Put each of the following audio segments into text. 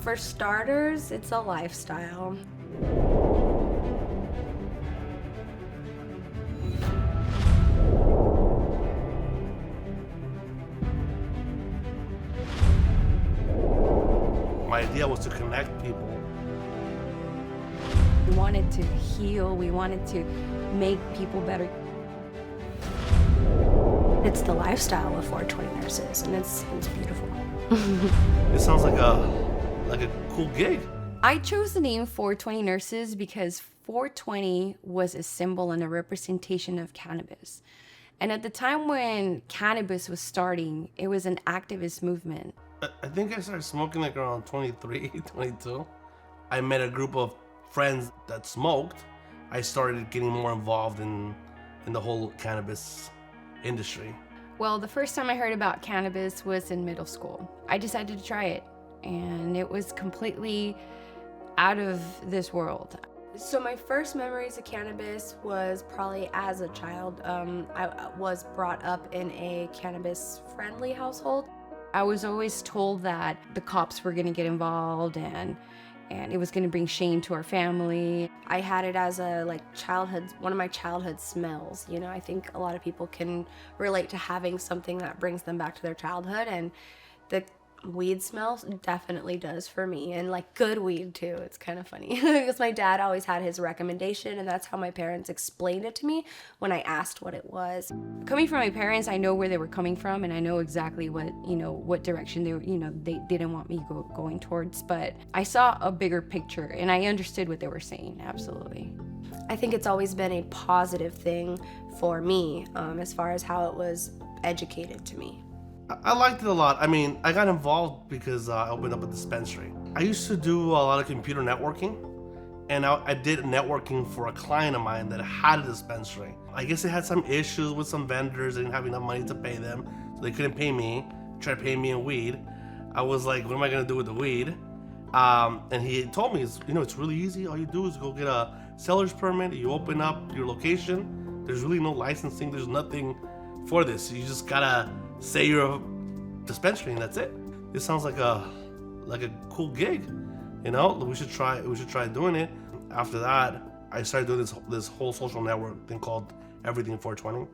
For starters, it's a lifestyle. My idea was to connect people. We wanted to heal, we wanted to make people better. It's the lifestyle of 420 nurses, and it's beautiful. It sounds like a cool gig. I chose the name 420 Nurses because 420 was a symbol and a representation of cannabis. And at the time when cannabis was starting, it was an activist movement. I think I started smoking like around 23, 22. I met a group of friends that smoked. I started getting more involved in the whole cannabis industry. Well, the first time I heard about cannabis was in middle school. I decided to try it, and it was completely out of this world. So my first memories of cannabis was probably as a child. I was brought up in a cannabis-friendly household. I was always told that the cops were gonna get involved and it was gonna bring shame to our family. I had it as a one of my childhood smells. You know, I think a lot of people can relate to having something that brings them back to their childhood, and the weed smell definitely does for me, and like good weed too. It's kind of funny because my dad always had his recommendation, and that's how my parents explained it to me when I asked what it was. Coming from my parents, I know where they were coming from, and I know exactly what direction they didn't want me going towards, but I saw a bigger picture and I understood what they were saying. Absolutely. I think it's always been a positive thing for me, as far as how it was educated to me. I liked it a lot. I mean, I got involved because I opened up a dispensary. I used to do a lot of computer networking, and I did networking for a client of mine that had a dispensary. I guess they had some issues with some vendors. They didn't have enough money to pay them, so they couldn't pay me, tried to pay me in weed. I was like, what am I gonna do with the weed? And he told me, it's really easy. All you do is go get a seller's permit, you open up your location. There's really no licensing, there's nothing for this. You just gotta say you're a dispensary and that's it. This sounds like a cool gig, we should try doing it. After that, I started doing this whole social network thing called Everything 420,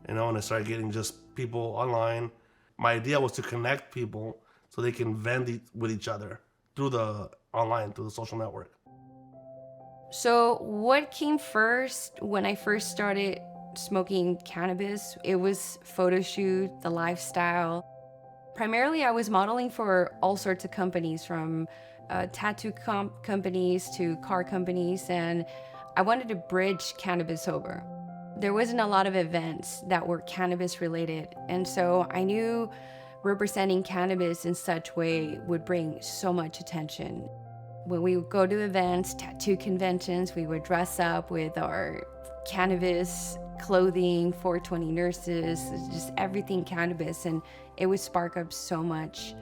and I started getting just people online. My idea was to connect people so they can vend with each other through the social network. So what came first when I first started smoking cannabis? It was photo shoot, the lifestyle. Primarily, I was modeling for all sorts of companies, from tattoo companies to car companies, and I wanted to bridge cannabis over. There wasn't a lot of events that were cannabis related, and so I knew representing cannabis in such way would bring so much attention. When we would go to events, tattoo conventions, we would dress up with our cannabis clothing, 420 nurses, just everything cannabis, and it would spark up so much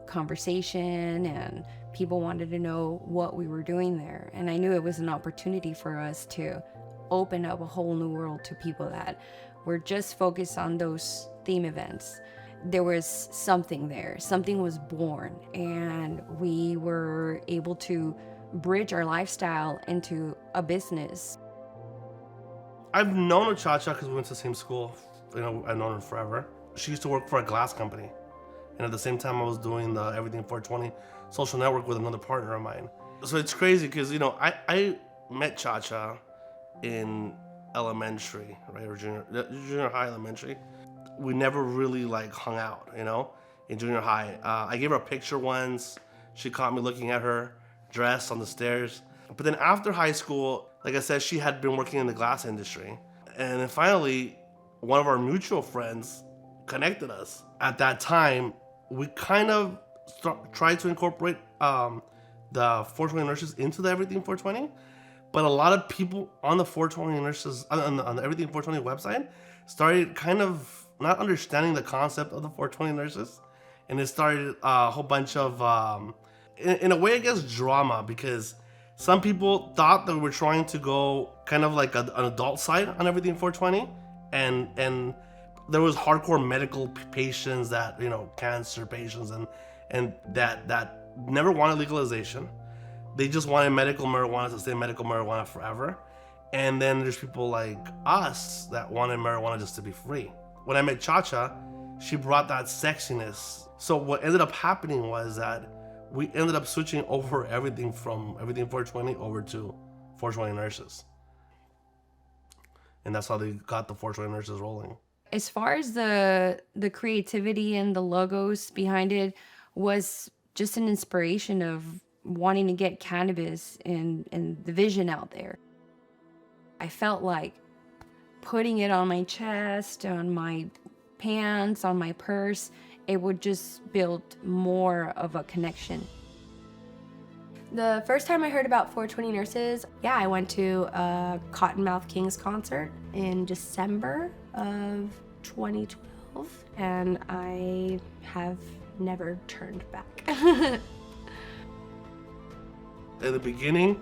conversation, and people wanted to know what we were doing there. And I knew it was an opportunity for us to open up a whole new world to people that were just focused on those theme events. There was something there, something was born, and we were able to bridge our lifestyle into a business. I've known Cha-Cha because we went to the same school. I've known her forever. She used to work for a glass company. And at the same time, I was doing the Everything 420 social network with another partner of mine. So it's crazy because, I met Cha-Cha in elementary, right? Or junior high, elementary. We never really hung out, in junior high. I gave her a picture once. She caught me looking at her dress on the stairs. But then after high school, like I said, she had been working in the glass industry. And then finally, one of our mutual friends connected us. At that time, we kind of tried to incorporate the 420 nurses into the Everything 420. But a lot of people on the 420 nurses, on the Everything 420 website, started kind of not understanding the concept of the 420 nurses. And it started a whole bunch of, in a way, I guess, drama, because some people thought that we were trying to go kind of like an adult side on Everything 420, and there was hardcore medical patients that, cancer patients, and that never wanted legalization. They just wanted medical marijuana to stay medical marijuana forever. And then there's people like us that wanted marijuana just to be free. When I met Cha-Cha, she brought that sexiness. So what ended up happening was that we ended up switching over everything from everything 420 over to 420 nurses. And that's how they got the 420 nurses rolling. As far as the creativity and the logos behind it was just an inspiration of wanting to get cannabis and the vision out there. I felt like putting it on my chest, on my pants, on my purse, it would just build more of a connection. The first time I heard about 420 Nurses, I went to a Cottonmouth Kings concert in December of 2012, and I have never turned back. In the beginning,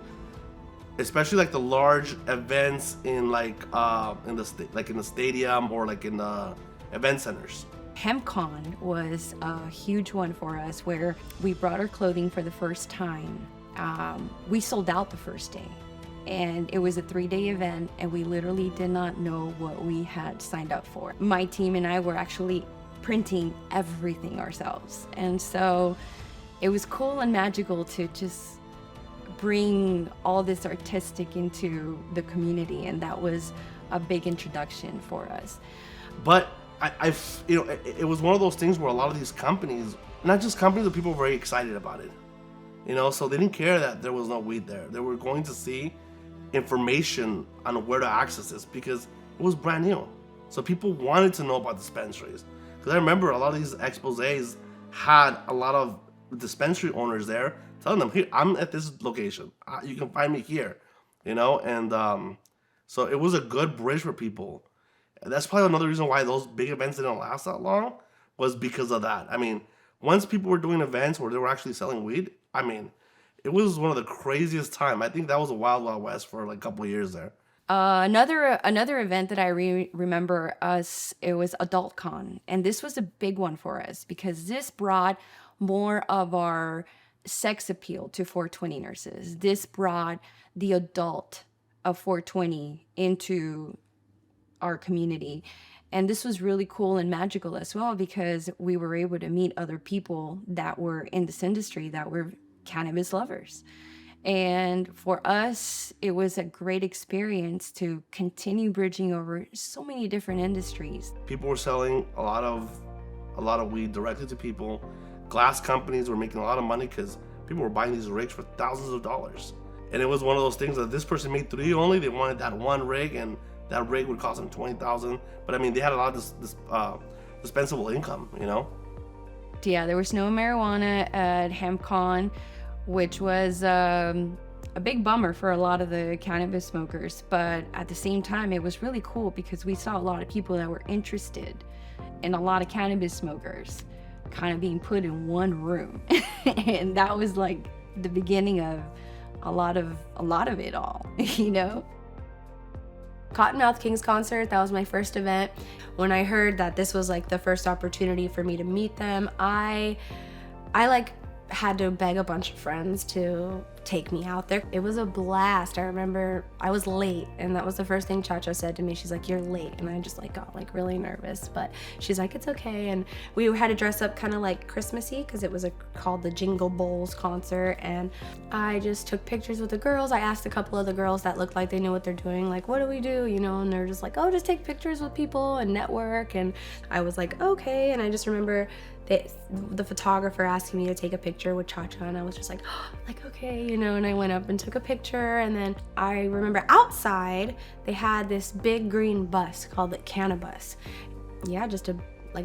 especially like the large events in in the stadium or like in the event centers. HempCon was a huge one for us where we brought our clothing for the first time. We sold out the first day, and it was a 3-day event, and we literally did not know what we had signed up for. My team and I were actually printing everything ourselves, and so it was cool and magical to just bring all this artistic into the community, and that was a big introduction for us. But it was one of those things where a lot of these companies, not just companies, but people were very excited about it. So they didn't care that there was no weed there. They were going to see information on where to access this because it was brand new. So people wanted to know about dispensaries. Because I remember a lot of these exposés had a lot of dispensary owners there telling them, here, I'm at this location. You can find me here, And so it was a good bridge for people. And that's probably another reason why those big events didn't last that long, was because of that. I mean, once people were doing events where they were actually selling weed, it was one of the craziest time. I think that was a wild, wild west for like a couple of years there. Another event that I remember it was AdultCon, and this was a big one for us because this brought more of our sex appeal to 420 nurses. This brought the adult of 420 into our community. And this was really cool and magical as well because we were able to meet other people that were in this industry that were cannabis lovers. And for us, it was a great experience to continue bridging over so many different industries. People were selling a lot of weed directly to people. Glass companies were making a lot of money because people were buying these rigs for thousands of dollars. And it was one of those things that this person made 3 only. They wanted that one rig, and that rig would cost them $20,000. But they had a lot of dispensable income, Yeah, there was no marijuana at HempCon, which was a big bummer for a lot of the cannabis smokers. But at the same time, it was really cool because we saw a lot of people that were interested and a lot of cannabis smokers kind of being put in one room. And that was like the beginning of a lot of it all, Cottonmouth Kings concert, that was my first event. When I heard that this was like the first opportunity for me to meet them, I had to beg a bunch of friends to take me out there. It was a blast. I remember I was late, and that was the first thing Cha-Cha said to me. She's like, "You're late," and I just got really nervous, but she's like, "It's okay." And we had to dress up kind of like Christmassy because it was called the Jingle Bowls concert, and I just took pictures with the girls. I asked a couple of the girls that looked like they knew what they're doing, like, "What do we do?" And they're just like, "Oh, just take pictures with people and network." And I was like, "Okay." And I just remember the photographer asking me to take a picture with Cha-Cha, and I was just like, okay, and I went up and took a picture. And then I remember outside they had this big green bus called the Cannabis. Yeah, just a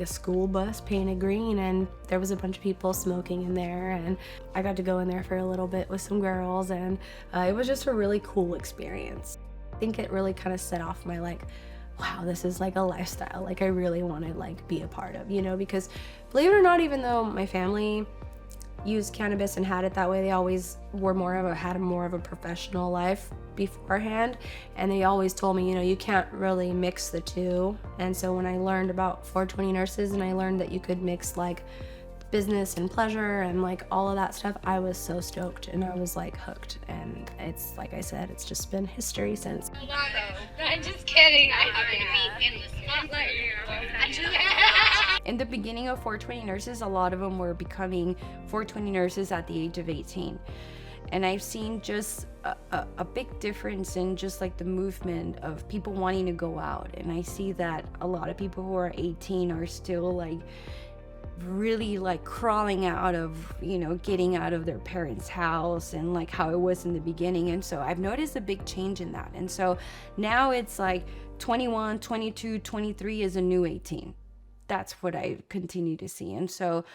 school bus painted green, and there was a bunch of people smoking in there, and I got to go in there for a little bit with some girls, and it was just a really cool experience. I think it really kind of set off my wow, this is like a lifestyle I really want to be a part of, because believe it or not, even though my family used cannabis and had it that way, they always had more of a professional life beforehand, and they always told me, you can't really mix the two. And so when I learned about 420 nurses and I learned that you could mix business and pleasure and like all of that stuff, I was so stoked and I was like hooked. And it's like I said, it's just been history since. I'm just kidding. I haven't been in the spotlight. In the beginning of 420 Nurses, a lot of them were becoming 420 nurses at the age of 18. And I've seen just a big difference in just like the movement of people wanting to go out. And I see that a lot of people who are 18 are still like really like crawling out of, you know, getting out of their parents' house and like how it was in the beginning. And so I've noticed a big change in that. And so now it's like 21, 22, 23 is a new 18. That's what I continue to see. And so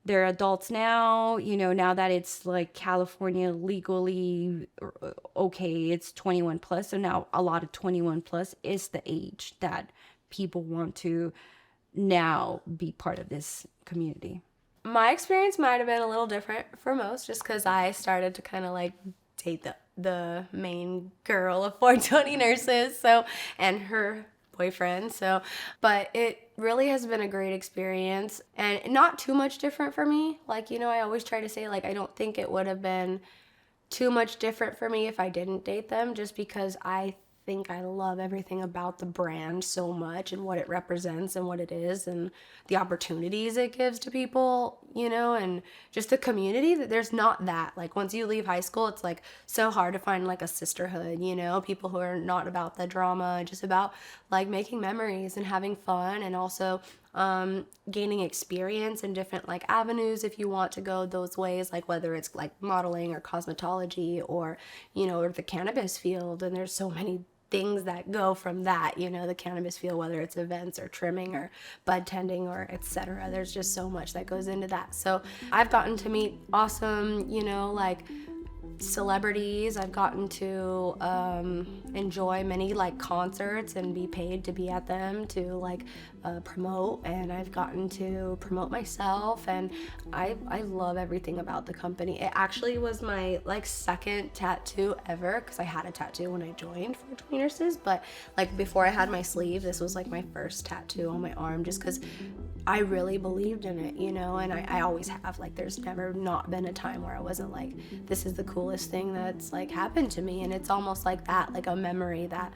they're adults now, you know, now that it's like California legally okay, it's 21 plus. So now a lot of 21 plus is the age that people want to now be part of this community. My experience might have been a little different for most, just because I started to kind of like date the main girl of 420 Nurses, so, and her boyfriend, so, but it really has been a great experience and not too much different for me. Like, you know, I always try to say, like, I don't think it would have been too much different for me if I didn't date them, just because I think I love everything about the brand so much and what it represents and what it is and the opportunities it gives to people, you know, and just the community. That there's not that, like, once you leave high school, it's like so hard to find like a sisterhood, you know, people who are not about the drama, just about like making memories and having fun, and also gaining experience in different like avenues if you want to go those ways, like whether it's like modeling or cosmetology or, you know, or the cannabis field. And there's so many things that go from that, you know, the cannabis field, whether it's events or trimming or bud tending or etc. There's just so much that goes into that. So I've gotten to meet awesome, you know, like celebrities. I've gotten to enjoy many like concerts and be paid to be at them to like promote, and I've gotten to promote myself, and I love everything about the company. It actually was my like second tattoo ever, because I had a tattoo when I joined 420 Nurses, but like before I had my sleeve, this was like my first tattoo on my arm, just because I really believed in it, you know, and I always have. Like, there's never not been a time where I wasn't like, this is the coolest thing that's like happened to me. And it's almost like that, like a memory that,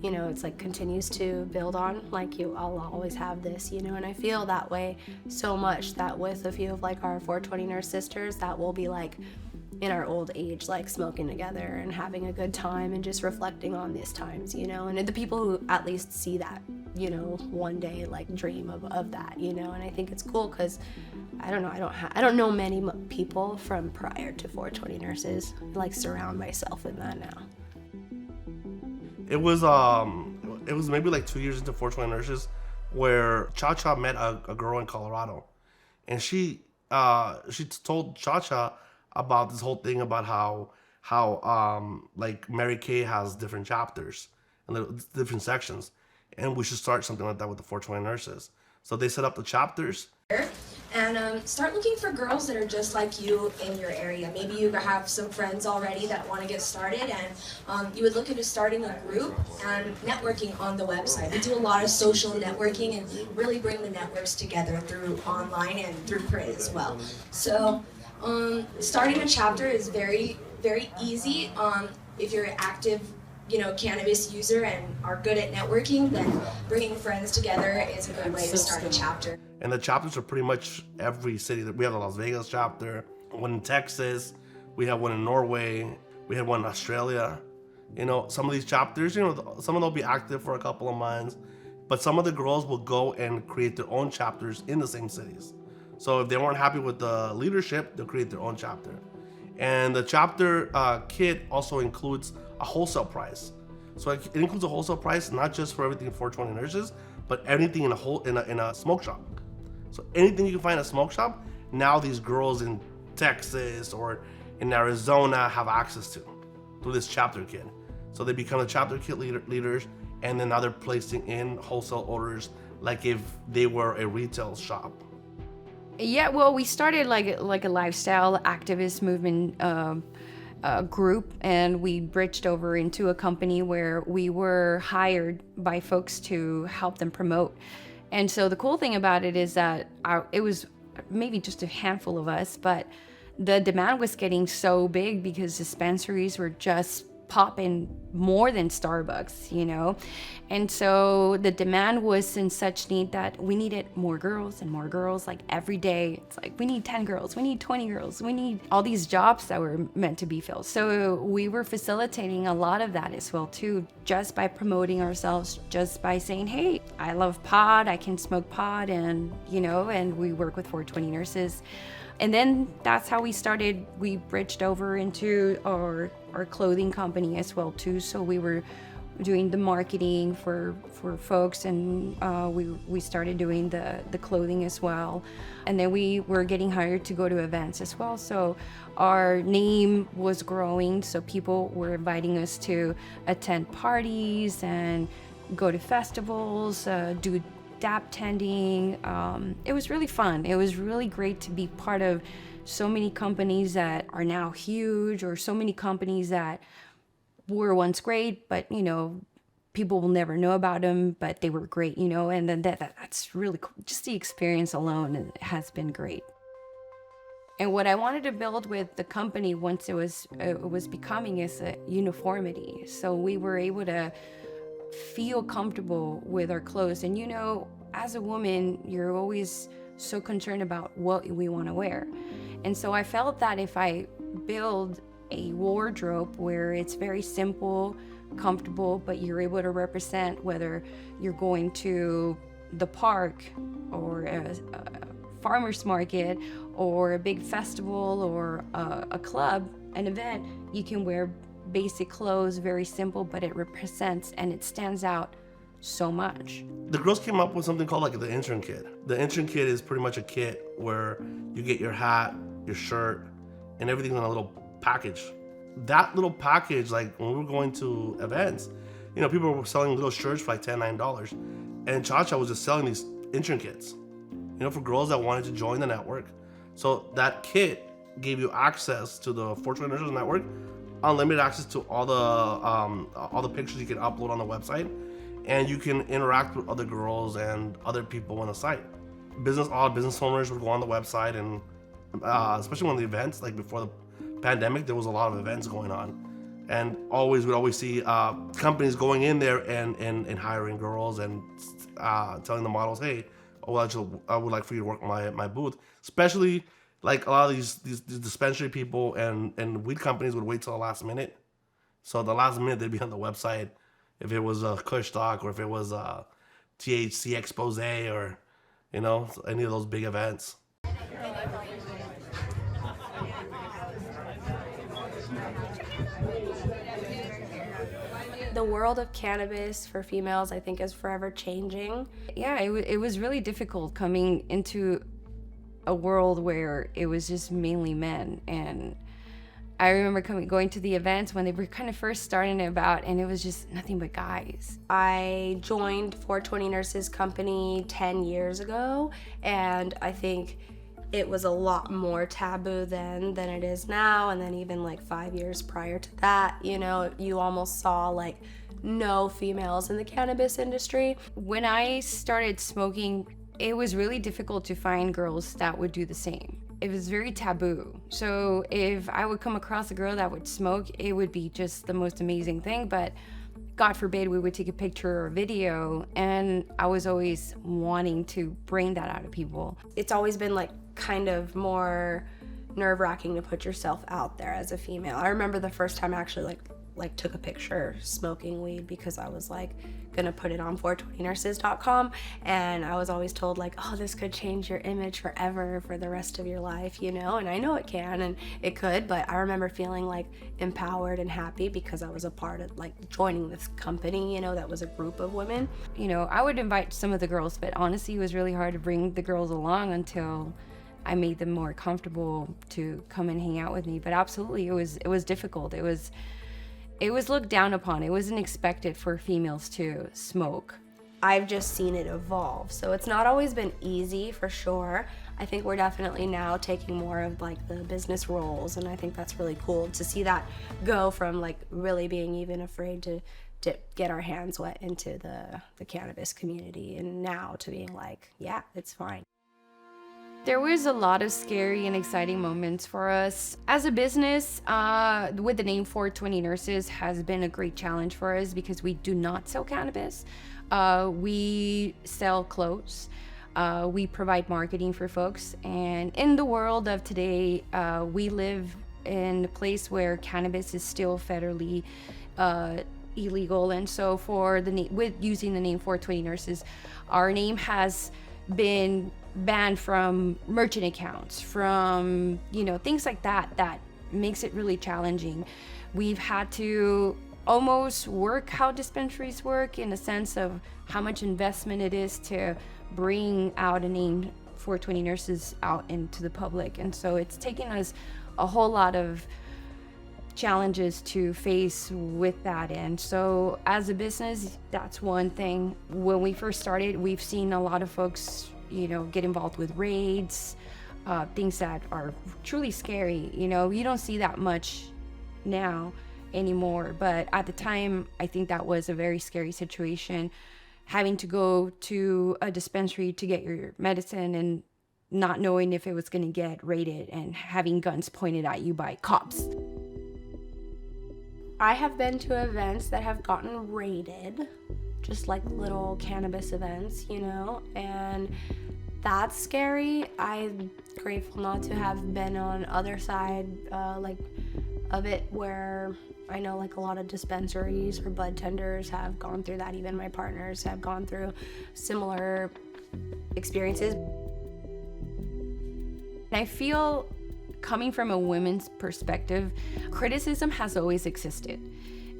you know, it's like continues to build on, like I'll always have this, you know. And I feel that way so much that with a few of like our 420 Nurse sisters, that will be like in our old age, like smoking together and having a good time and just reflecting on these times, you know. And the people who at least see that, you know, one day like dream of that, you know. And I think it's cool because I don't know, I don't know many people from prior to 420 Nurses. I like surround myself in that now. It was maybe like 2 years into 420 Nurses where Cha-Cha met a girl in Colorado, and she told Cha-Cha about this whole thing about how like Mary Kay has different chapters and different sections, and we should start something like that with the 420 Nurses. So they set up the chapters. And start looking for girls that are just like you in your area. Maybe you have some friends already that want to get started, and you would look into starting a group and networking on the website. We do a lot of social networking and really bring the networks together through online and through print as well. So starting a chapter is very, very easy. If you're an active, you know, cannabis user and are good at networking, then bringing friends together is a good way to start a chapter. And the chapters are pretty much every city. We have the Las Vegas chapter, one in Texas, we have one in Norway, we have one in Australia. You know, some of these chapters, you know, some of them will be active for a couple of months, but some of the girls will go and create their own chapters in the same cities. So if they weren't happy with the leadership, they'll create their own chapter. And the chapter kit also includes a wholesale price. So it includes a wholesale price, not just for everything 420 Nurses, but anything in a smoke shop. So anything you can find in a smoke shop, now these girls in Texas or in Arizona have access to through this chapter kit. So they become the chapter kit leaders, and then now they're placing in wholesale orders like if they were a retail shop. Yeah, well, we started like a lifestyle activist movement group, and we bridged over into a company where we were hired by folks to help them promote. And so the cool thing about it is that it was maybe just a handful of us, but the demand was getting so big because dispensaries were just popping more than Starbucks, you know? And so the demand was in such need that we needed more girls and more girls. Like every day, it's like, we need 10 girls, we need 20 girls, we need all these jobs that were meant to be filled. So we were facilitating a lot of that as well too, just by promoting ourselves, just by saying, hey, I love pod, I can smoke pod, and you know, and we work with 420 nurses. And then that's how we started. We bridged over into our clothing company as well too. So we were doing the marketing for folks, and we started doing the clothing as well. And then we were getting hired to go to events as well. So our name was growing. So people were inviting us to attend parties and go to festivals, do dap tending. It was really fun. It was really great to be part of so many companies that are now huge, or so many companies that were once great, but you know, people will never know about them, but they were great, you know. And then that's really cool. Just the experience alone has been great. And what I wanted to build with the company once it was becoming is a uniformity. So we were able to feel comfortable with our clothes. And you know, as a woman, you're always so concerned about what we want to wear. And so I felt that if I build a wardrobe where it's very simple, comfortable, but you're able to represent whether you're going to the park or a farmer's market or a big festival or a club, an event, you can wear basic clothes, very simple, but it represents and it stands out so much. The girls came up with something called like the intern kit. The intern kit is pretty much a kit where you get your hat, your shirt, and everything in a little package. That little package, like when we were going to events, you know, people were selling little shirts for like $10, $9. And JhF&x was just selling these intern kits, you know, for girls that wanted to join the network. So that kit gave you access to the 420 Nurses Network, unlimited access to all the pictures you can upload on the website, and you can interact with other girls and other people on the site. All business owners would go on the website, and especially when the events, like before the pandemic, there was a lot of events going on, and we'd always see companies going in there and hiring girls and telling the models, hey, I would like for you to work my booth. Especially like a lot of these dispensary people and weed companies would wait till the last minute. So the last minute they'd be on the website if it was a Kush Talk or if it was a THC expose or, you know, any of those big events. The world of cannabis for females, I think, is forever changing. Yeah, it was really difficult coming into a world where it was just mainly men. And I remember going to the events when they were kind of first starting about, and it was just nothing but guys. I joined 420 Nurses Company 10 years ago, and I think it was a lot more taboo then than it is now. And then even like 5 years prior to that, you know, you almost saw like no females in the cannabis industry. When I started smoking, it was really difficult to find girls that would do the same. It was very taboo. So if I would come across a girl that would smoke, it would be just the most amazing thing. But God forbid we would take a picture or a video, and I was always wanting to bring that out of people. It's always been like kind of more nerve-wracking to put yourself out there as a female. I remember the first time I actually like took a picture smoking weed because I was like gonna put it on 420nurses.com, and I was always told like, oh, this could change your image forever for the rest of your life, you know. And I know it can, and it could, but I remember feeling like empowered and happy because I was a part of like joining this company, you know, that was a group of women. You know, I would invite some of the girls, but honestly it was really hard to bring the girls along until I made them more comfortable to come and hang out with me. But absolutely it was difficult. It was looked down upon. It wasn't expected for females to smoke. I've just seen it evolve. So it's not always been easy, for sure. I think we're definitely now taking more of like the business roles, and I think that's really cool to see that go from like really being even afraid to get our hands wet into the cannabis community, and now to being like, yeah, it's fine. There was a lot of scary and exciting moments for us. As a business, with the name 420 Nurses has been a great challenge for us because we do not sell cannabis. We sell clothes. We provide marketing for folks. And in the world of today, we live in a place where cannabis is still federally illegal. And so with using the name 420 Nurses, our name has been banned from merchant accounts, from things like that makes it really challenging. We've had to almost work how dispensaries work in a sense of how much investment it is to bring out a name 420 Nurses out into the public. And so it's taken us a whole lot of challenges to face with that. And so as a business, that's one thing. When we first started, we've seen a lot of folks get involved with raids, things that are truly scary. You don't see that much now anymore, but at the time, I think that was a very scary situation, having to go to a dispensary to get your medicine and not knowing if it was going to get raided and having guns pointed at you by cops. I have been to events that have gotten raided, just like little cannabis events, and that's scary. I'm grateful not to have been on other side of it, where I know a lot of dispensaries or bud tenders have gone through that. Even my partners have gone through similar experiences. I feel, coming from a women's perspective, criticism has always existed.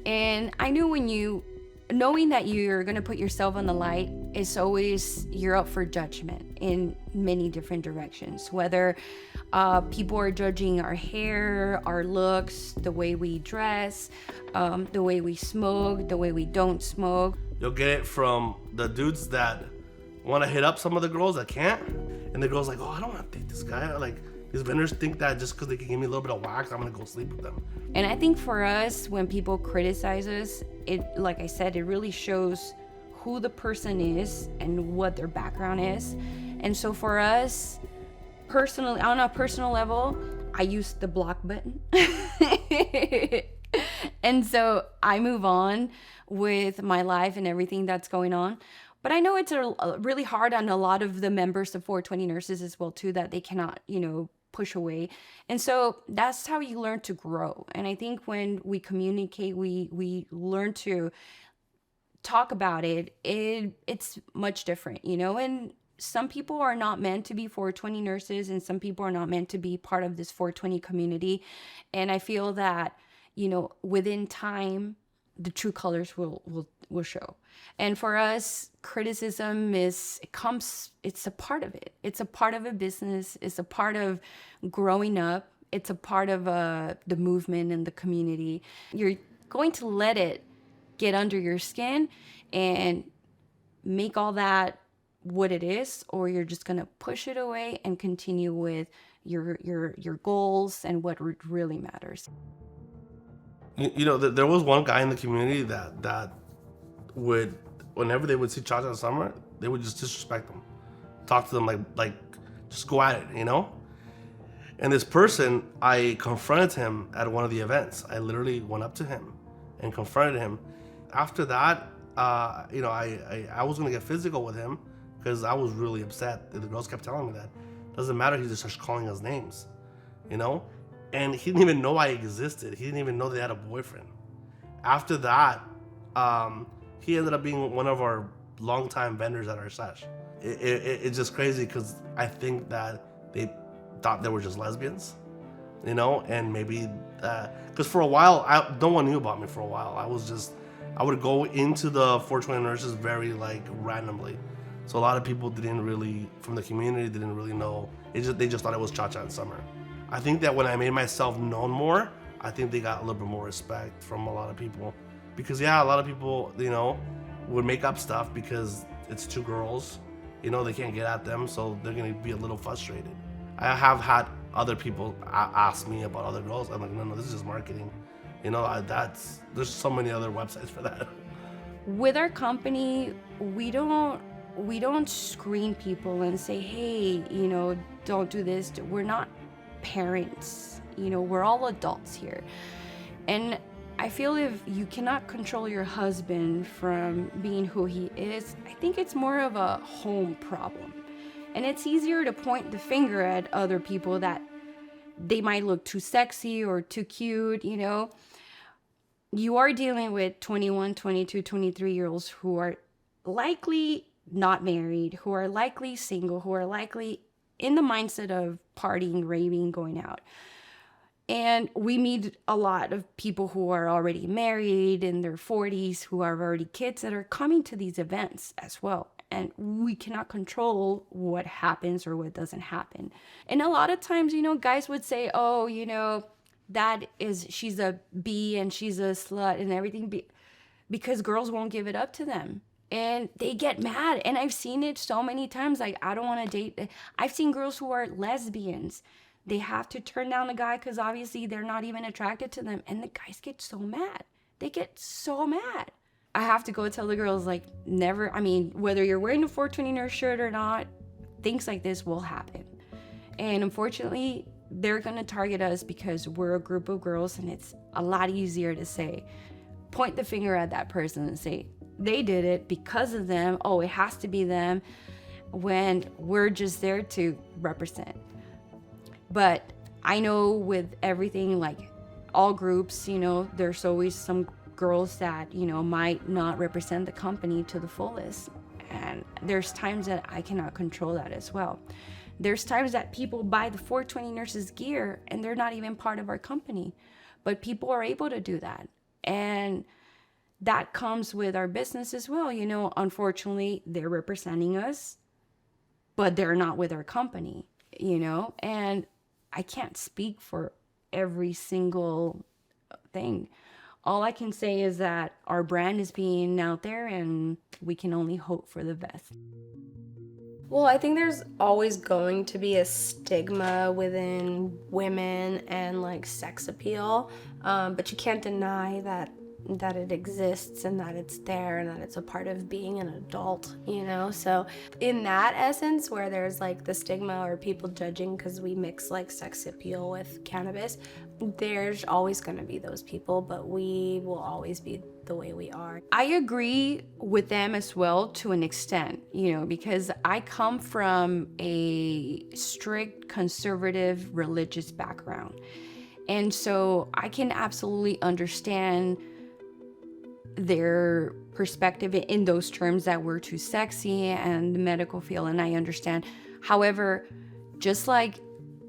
And I knew knowing that you're going to put yourself on the light, it's always, you're up for judgment in many different directions. Whether people are judging our hair, our looks, the way we dress, the way we smoke, the way we don't smoke. You'll get it from the dudes that want to hit up some of the girls that can't. And the girl's like, oh, I don't want to date this guy. These vendors think that just because they can give me a little bit of wax, I'm going to go sleep with them. And I think for us, when people criticize us, like I said, it really shows who the person is and what their background is. And so for us, personally, on a personal level, I use the block button. And so I move on with my life and everything that's going on. But I know it's really hard on a lot of the members of 420 Nurses as well, too, that they cannot, push away. And so that's how you learn to grow. And I think when we communicate, we learn to talk about it, it's much different, and some people are not meant to be 420 Nurses, and some people are not meant to be part of this 420 community. And I feel that, within time, the true colors will show. And for us, criticism it's a part of it. It's a part of a business. It's a part of growing up. It's a part of the movement and the community. You're going to let it get under your skin and make all that what it is, or you're just going to push it away and continue with your goals and what really matters. There was one guy in the community that would, whenever they would see Cha-Cha Summer, they would just disrespect them, talk to them like just go at it, And this person, I confronted him at one of the events. I literally went up to him and confronted him. After that, I was gonna get physical with him because I was really upset. The girls kept telling me that. Doesn't matter, he just starts calling us names, And he didn't even know I existed. He didn't even know they had a boyfriend. After that, he ended up being one of our longtime vendors at our sesh. It's just crazy because I think that they thought they were just lesbians, and maybe, because for a while, no one knew about me for a while. I would go into the 420 Nurses very randomly. So a lot of people from the community didn't really know. They just thought it was Cha-Cha and Summer. I think that when I made myself known more, I think they got a little bit more respect from a lot of people. Because a lot of people, would make up stuff because it's two girls, they can't get at them, so they're gonna be a little frustrated. I have had other people ask me about other girls. I'm like, no, this is just marketing. There's so many other websites for that. With our company, we don't we don't screen people and say, hey, don't do this. We're not parents, we're all adults here. And I feel if you cannot control your husband from being who he is, I think it's more of a home problem. And it's easier to point the finger at other people that they might look too sexy or too cute, You are dealing with 21, 22, 23-year-olds who are likely not married, who are likely single, who are likely in the mindset of partying, raving, going out. And we meet a lot of people who are already married in their 40s, who have already kids that are coming to these events as well. And we cannot control what happens or what doesn't happen. And a lot of times, guys would say, oh, she's a B and she's a slut and everything, because girls won't give it up to them. And they get mad. And I've seen it so many times. Like, I don't want to date. I've seen girls who are lesbians. They have to turn down a guy because obviously they're not even attracted to them. And the guys get so mad. They get so mad. I have to go tell the girls, like, never, whether you're wearing a 420 nurse shirt or not, things like this will happen. And unfortunately, they're going to target us because we're a group of girls, and it's a lot easier to say, point the finger at that person and say, they did it because of them. Oh, it has to be them, when we're just there to represent. But I know with everything, like all groups, there's always some girls that, might not represent the company to the fullest. And there's times that I cannot control that as well. There's times that people buy the 420 nurses gear and they're not even part of our company, but people are able to do that. And that comes with our business as well. Unfortunately, they're representing us, but they're not with our company, and I can't speak for every single thing. All I can say is that our brand is being out there and we can only hope for the best. Well, I think there's always going to be a stigma within women and like sex appeal, but you can't deny that it exists and that it's there and that it's a part of being an adult, So in that essence, where there's like the stigma or people judging because we mix like sex appeal with cannabis, there's always going to be those people, but we will always be the way we are. I agree with them as well to an extent, because I come from a strict conservative religious background. And so I can absolutely understand their perspective in those terms that we're too sexy and the medical field, and I understand. However, just like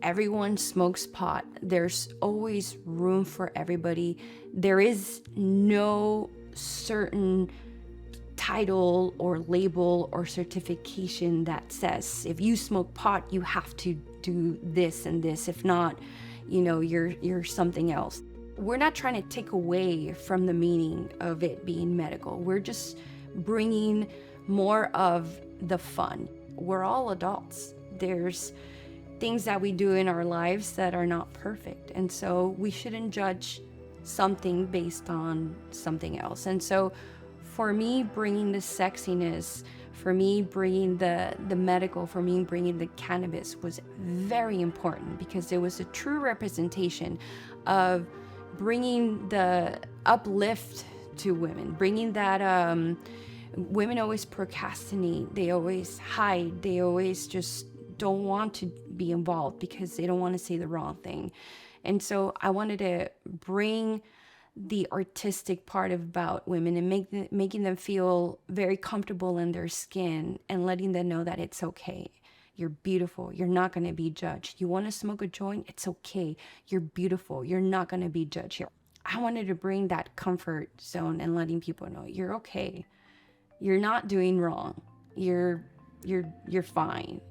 everyone smokes pot, there's always room for everybody. There is no certain title or label or certification that says if you smoke pot, you have to do this and this. If not, you're something else. We're not trying to take away from the meaning of it being medical. We're just bringing more of the fun. We're all adults. There's things that we do in our lives that are not perfect. And so we shouldn't judge something based on something else. And so for me, bringing the sexiness, for me, bringing the medical, for me, bringing the cannabis was very important because it was a true representation of bringing the uplift to women, bringing that women always procrastinate, they always hide, they always just don't want to be involved because they don't want to say the wrong thing. And so I wanted to bring the artistic part about women and making them feel very comfortable in their skin and letting them know that it's okay. You're beautiful. You're not going to be judged. You want to smoke a joint? It's okay. You're beautiful. You're not going to be judged here. I wanted to bring that comfort zone and letting people know you're okay. You're not doing wrong. You're fine,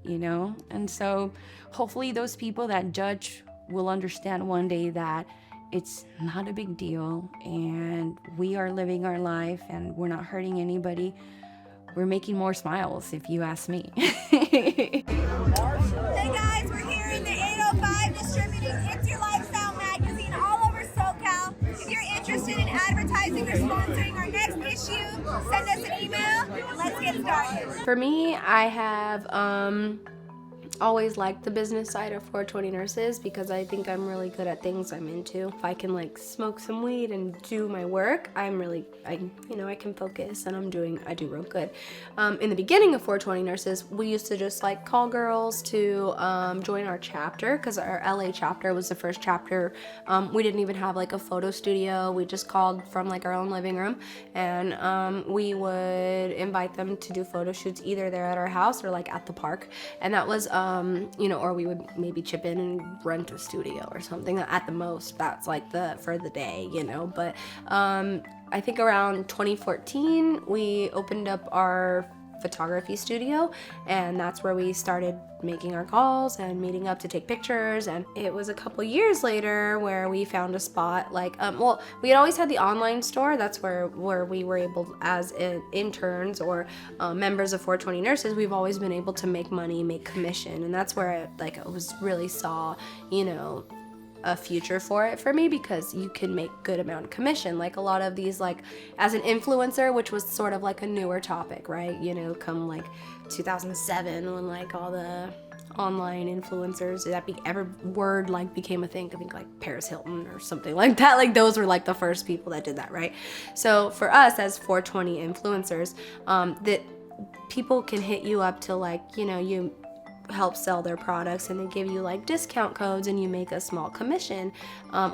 And so hopefully those people that judge will understand one day that it's not a big deal and we are living our life and we're not hurting anybody. We're making more smiles, if you ask me. Hey guys, we're here in the 805 distributing It's Your Lifestyle magazine all over SoCal. If you're interested in advertising for sponsoring our next issue. Send us an email and let's get started. For me, I have always liked the business side of 420 Nurses because I think I'm really good at things I'm into. If I can like smoke some weed and do my work, I can focus and I do real good. In the beginning of 420 Nurses, we used to just like call girls to join our chapter because our LA chapter was the first chapter. We didn't even have like a photo studio. We just called from like our own living room, and we would invite them to do photo shoots either there at our house or like at the park. And that was or we would maybe chip in and rent a studio or something at the most. That's like for the day, but I think around 2014 we opened up our photography studio, and that's where we started making our calls and meeting up to take pictures. And it was a couple years later where we found a spot like we had always had the online store. That's where we were able, as interns or members of 420 Nurses, we've always been able to make money, make commission, and that's where I was really saw a future for it for me, because you can make good amount of commission. Like a lot of these, like as an influencer, which was sort of like a newer topic, right? Come like 2007 when like all the online influencers, every word like became a thing. I think like Paris Hilton or something like that. Like those were like the first people that did that, right? So for us as 420 influencers, that people can hit you up to like, you help sell their products and they give you like discount codes and you make a small commission,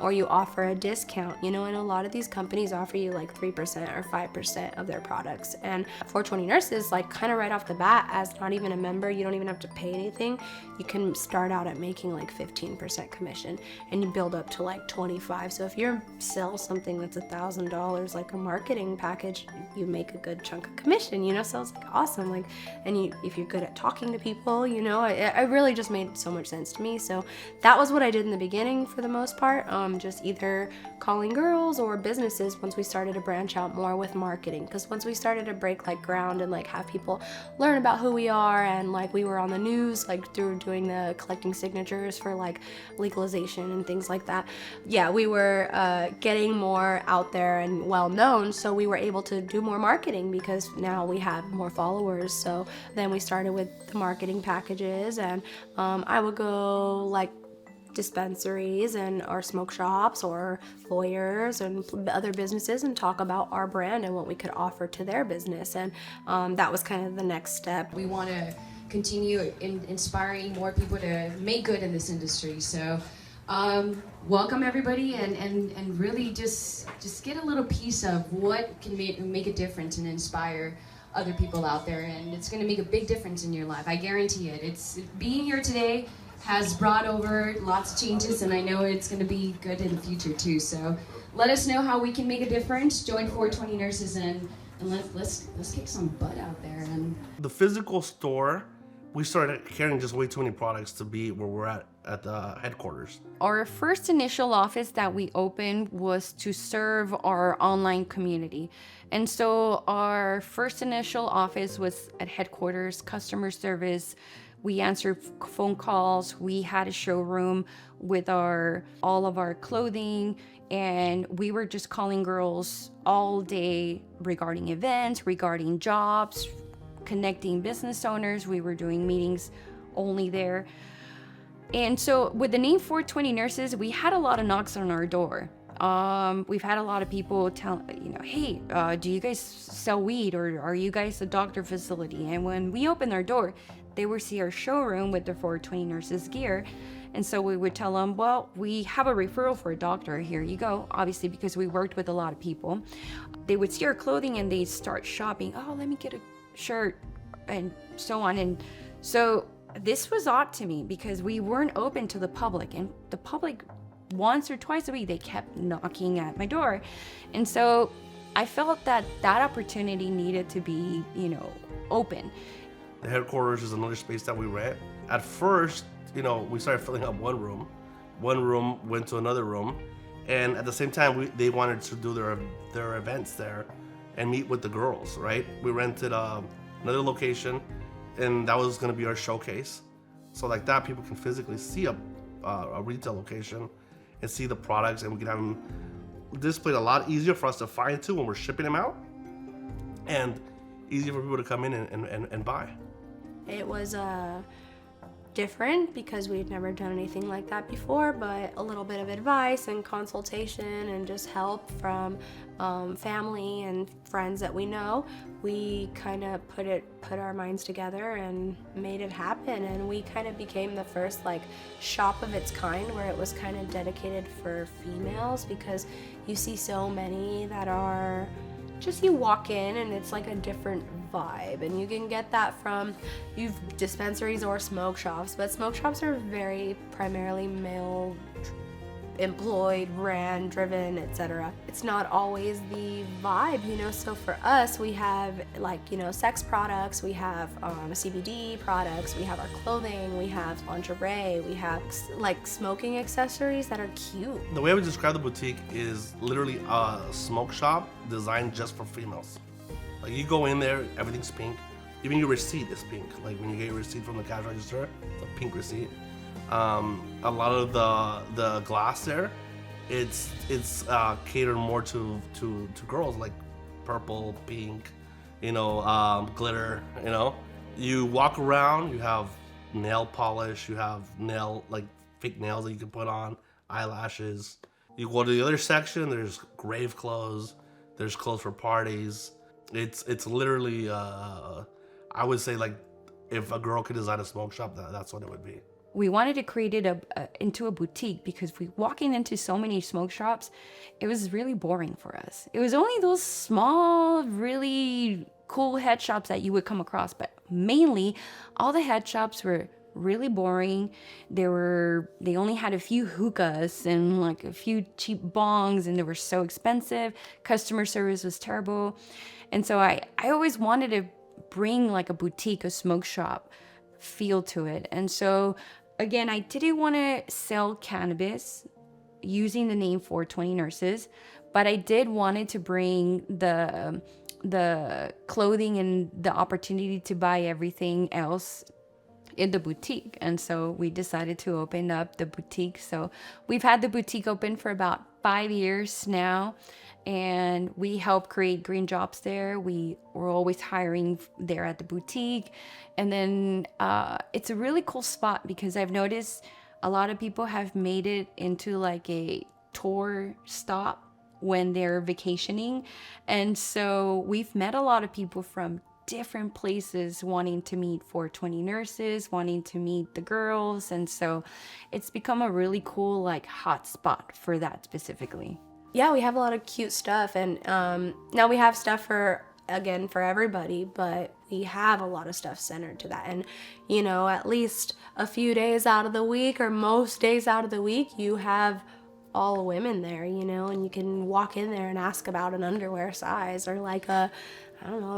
or you offer a discount, and a lot of these companies offer you like 3% or 5% of their products. And 420 Nurses, like kind of right off the bat, as not even a member, you don't even have to pay anything. You can start out at making like 15% commission and you build up to like 25. So if you sell something that's $1,000, like a marketing package, you make a good chunk of commission, so it's like awesome. Like, and if you're good at talking to people, it really just made so much sense to me. So that was what I did in the beginning for the most part, just either calling girls or businesses once we started to branch out more with marketing. Because once we started to break like ground and like have people learn about who we are, and like we were on the news like through doing the collecting signatures for like legalization and things like that. Yeah, we were getting more out there and well known, so we were able to do more marketing because now we have more followers. So then we started with the marketing packages, and I would go like dispensaries and or smoke shops or lawyers and other businesses and talk about our brand and what we could offer to their business. And that was kind of the next step. We want to continue inspiring more people to make good in this industry. So welcome everybody, and really just get a little piece of what can make a difference and inspire other people out there, and it's going to make a big difference in your life. I guarantee it. It's being here today has brought over lots of changes, and I know it's going to be good in the future too. So let us know how we can make a difference. Join 420 Nurses and let's kick some butt out there. And the physical store, we started carrying just way too many products to be where we're at the headquarters. Our first initial office that we opened was to serve our online community. And so our first initial office was at headquarters, customer service. We answered phone calls. We had a showroom with all of our clothing, and we were just calling girls all day regarding events, regarding jobs, connecting business owners. We were doing meetings only there. And so with the name 420 Nurses, we had a lot of knocks on our door. We've had a lot of people tell, hey, do you guys sell weed, or are you guys a doctor facility? And when we opened our door, they would see our showroom with the 420 Nurses gear. And so we would tell them, well, we have a referral for a doctor. Here you go. Obviously, because we worked with a lot of people. They would see our clothing and they'd start shopping. Oh, let me get a shirt and so on. And so this was odd to me because we weren't open to the public, and the public once or twice a week, they kept knocking at my door. And so I felt that opportunity needed to be, open. The headquarters is another space that we rent. At first, we started filling up one room. One room went to another room. And at the same time, they wanted to do their events there and meet with the girls, right? We rented another location, and that was gonna be our showcase. So like that, people can physically see a retail location and see the products, and we can have them displayed a lot easier for us to find too when we're shipping them out, and easier for people to come in and buy. It was different because we'd never done anything like that before, but a little bit of advice and consultation and just help from family and friends that we know, we kind of put our minds together and made it happen. And we kind of became the first like shop of its kind where it was kind of dedicated for females, because you see so many that are just, you walk in and it's like a different vibe, and you can get that from dispensaries or smoke shops, but smoke shops are very primarily male employed, brand driven, etc. It's not always the vibe, you know. So for us, we have like, you know, sex products, we have CBD products, we have our clothing, we have lingerie, we have like smoking accessories that are cute. The way I would describe the boutique is literally a smoke shop designed just for females. Like, you go in there, everything's pink. Even your receipt is pink. Like, when you get your receipt from the cash register, it's a pink receipt. A lot of the glass there, it's catered more to girls, like purple, pink, you know, glitter. You know, you walk around, you have nail polish, you have like fake nails that you can put on, eyelashes. You go to the other section, there's grave clothes, there's clothes for parties. It's literally I would say, like, if a girl could design a smoke shop, that's what it would be. We wanted to create it into a boutique because walking into so many smoke shops, it was really boring for us. It was only those small, really cool head shops that you would come across, but mainly all the head shops were really boring. They only had a few hookahs and like a few cheap bongs, and they were so expensive. Customer service was terrible. And so I always wanted to bring like a boutique, a smoke shop feel to it. And so again, I didn't want to sell cannabis using the name 420 Nurses, but I did wanted to bring the clothing and the opportunity to buy everything else in the boutique. And so we decided to open up the boutique. So we've had the boutique open for about 5 years now, and we help create green jobs there. We're always hiring there at the boutique. And then it's a really cool spot because I've noticed a lot of people have made it into like a tour stop when they're vacationing. And so we've met a lot of people from different places wanting to meet 420 Nurses, wanting to meet the girls. And so it's become a really cool like hot spot for that specifically. Yeah, we have a lot of cute stuff, and now we have stuff for everybody, but we have a lot of stuff centered to that. And you know, at least a few days out of the week, or most days out of the week, you have all women there, you know, and you can walk in there and ask about an underwear size or like a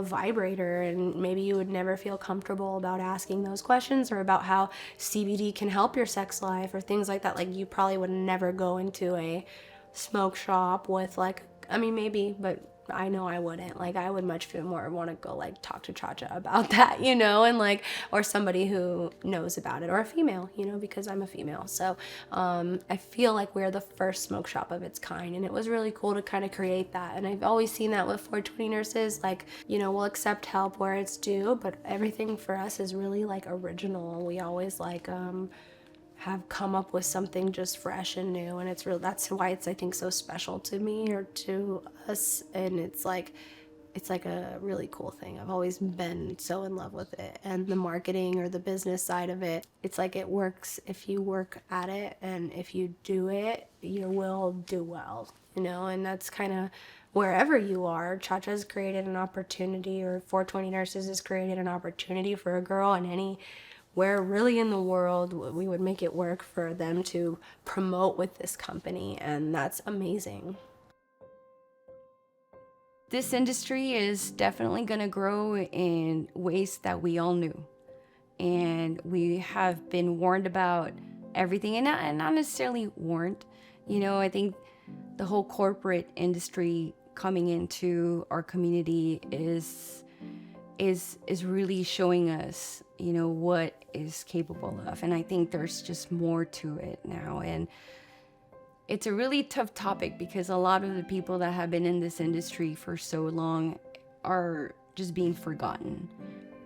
vibrator, and maybe you would never feel comfortable about asking those questions, or about how CBD can help your sex life or things like that. Like, you probably would never go into a smoke shop with like, I mean, maybe, but I know I wouldn't. Like, I would much more want to go like talk to Cha-Cha about that, you know, and like, or somebody who knows about it, or a female, you know, because I'm a female. So I feel like we're the first smoke shop of its kind, and it was really cool to kind of create that. And I've always seen that with 420 Nurses, like, you know, we'll accept help where it's due, but everything for us is really like original. We always like have come up with something just fresh and new, and that's why it's, I think, so special to me or to us. And it's like a really cool thing. I've always been so in love with it, and the marketing or the business side of it, it's like it works if you work at it, and if you do it, you will do well, you know. And that's kind of wherever you are. Cha-Cha's created an opportunity, or 420 Nurses has created an opportunity for a girl in anywhere really in the world. We would make it work for them to promote with this company, and that's amazing. This industry is definitely going to grow in ways that we all knew, and we have been warned about everything, and not necessarily warned. You know, I think the whole corporate industry coming into our community is really showing us, you know, what is capable of. And I think there's just more to it now. And it's a really tough topic because a lot of the people that have been in this industry for so long are just being forgotten.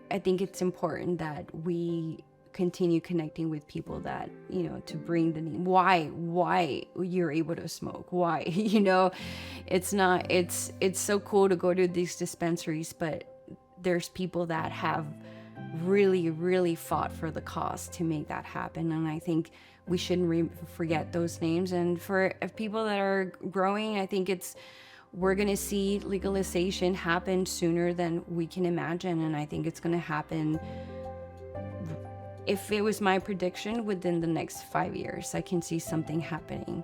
I think it's important that we continue connecting with people that, to bring the name. Why you're able to smoke? Why? It's so cool to go to these dispensaries, but there's people that have really, really fought for the cause to make that happen. And I think we shouldn't forget those names. And for people that are growing, I think we're going to see legalization happen sooner than we can imagine. And I think it's going to happen, if it was my prediction, within the next 5 years. I can see something happening,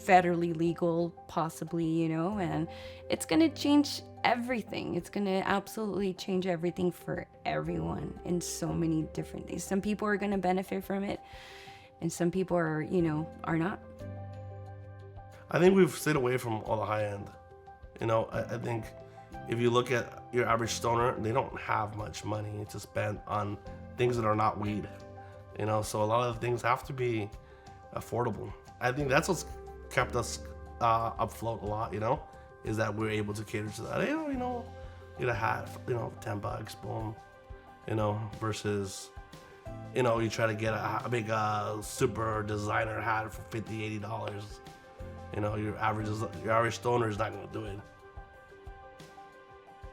federally legal, possibly, and it's going to change everything. It's going to absolutely change everything for everyone in so many different things. Some people are going to benefit from it, and some people are not. I think we've stayed away from all the high end. I think if you look at your average stoner, they don't have much money to spend on things that are not weed. So a lot of things have to be affordable. I think that's what's kept us afloat a lot, is that we're able to cater to that. Get a hat, $10, boom, versus, you try to get a big super designer hat for $50, $80. Your average stoner is not going to do it.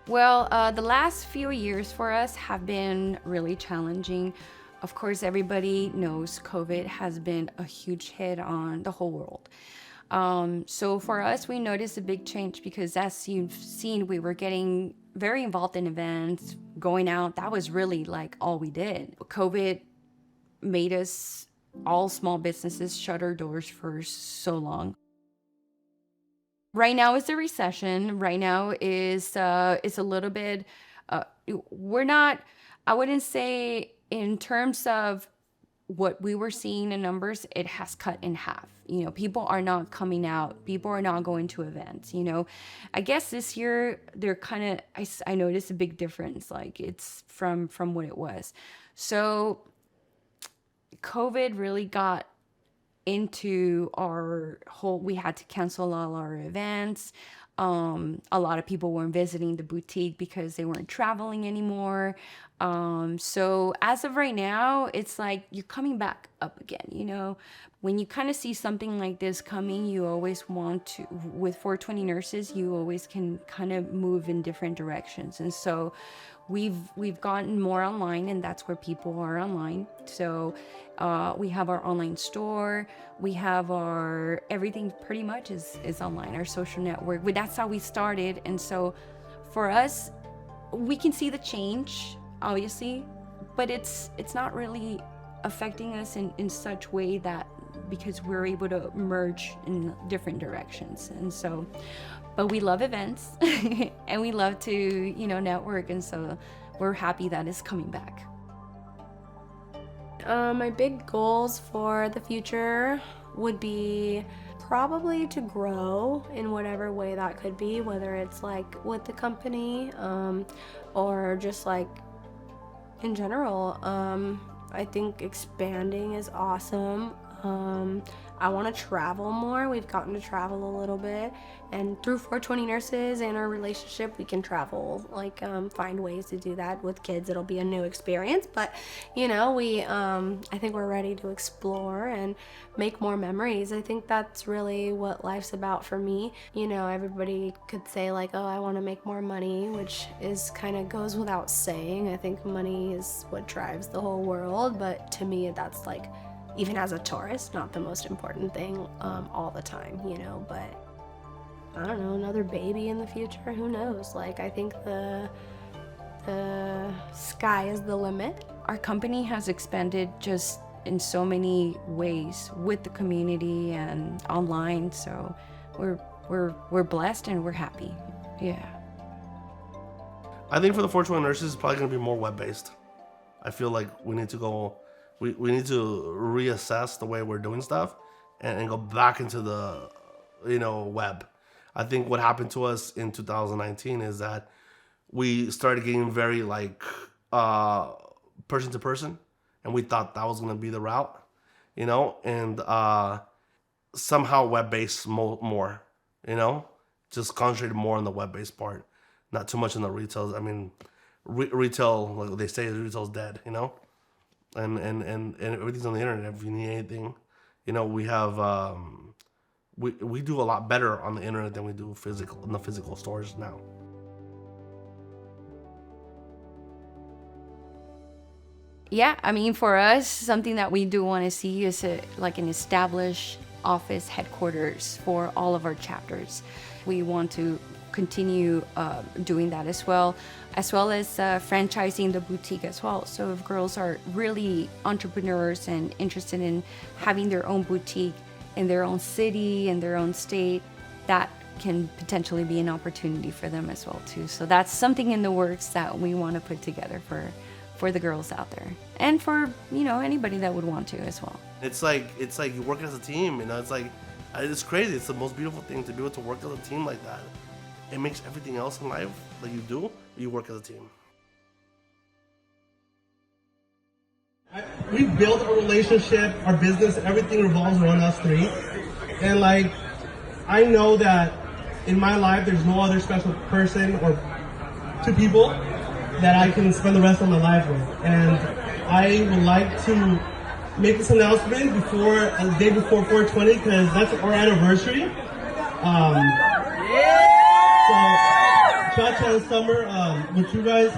Well, the last few years for us have been really challenging. Of course, everybody knows COVID has been a huge hit on the whole world. So for us, we noticed a big change because, as you've seen, we were getting very involved in events, going out. That was really like all we did. COVID made us, all small businesses, shut our doors for so long. Right now is the recession. Right now is it's a little bit, we're not, I wouldn't say in terms of what we were seeing in numbers, it has cut in half. People are not coming out. People are not going to events. I guess this year they're kind of, I noticed a big difference. Like it's from what it was. So COVID really got into our whole, we had to cancel all our events. A lot of people weren't visiting the boutique because they weren't traveling anymore. So as of right now, it's like you're coming back up again. When you kind of see something like this coming, you always want to, with 420 Nurses, you always can kind of move in different directions. And so we've gotten more online, and that's where people are online. So we have our online store, we have our, everything pretty much is online, our social network. But that's how we started. And so for us, we can see the change, obviously, but it's not really affecting us in such way that, because we're able to merge in different directions. And so, but we love events and we love to, network. And so we're happy that it's coming back. My big goals for the future would be probably to grow in whatever way that could be, whether it's like with the company or just like in general. I think expanding is awesome. I want to travel more. We've gotten to travel a little bit, and through 420 Nurses and our relationship, we can travel, find ways to do that. With kids, it'll be a new experience, but I think we're ready to explore and make more memories. I think that's really what life's about for me. Everybody could say I want to make more money, which is kind of goes without saying. I think money is what drives the whole world, but to me, that's even as a tourist, not the most important thing all the time, but I don't know, another baby in the future, who knows? I think the sky is the limit. Our company has expanded just in so many ways with the community and online, so we're blessed and we're happy. Yeah. I think for the 420 Nurses, it's probably going to be more web-based. I feel like we need to go, we need to reassess the way we're doing stuff and go back into the, web. I think what happened to us in 2019 is that we started getting very person to person, and we thought that was going to be the route, and somehow web-based more, you know, just concentrated more on the web-based part, not too much in the retail. I mean, retail, like they say, retail's dead, you know, and everything's on the internet. If you need anything, you know, we have we do a lot better on the internet than we do in the physical stores now. Yeah, I mean, for us, something that we do want to see is like an established office headquarters for all of our chapters. We want to continue doing that as well as franchising the boutique as well. So if girls are really entrepreneurs and interested in having their own boutique in their own city, in their own state, that can potentially be an opportunity for them as well too. So that's something in the works that we want to put together for the girls out there, and for, you know, anybody that would want to as well. It's like you work as a team, you know. It's crazy. It's the most beautiful thing to be able to work as a team like that. It makes everything else in life that you do, you work as a team. We built a relationship, our business, everything revolves around us three. And like, I know that in my life, there's no other special person or two people that I can spend the rest of my life with. And I would like to make this announcement a day before 420, because that's our anniversary. So, Cha-Cha and Summer, would you guys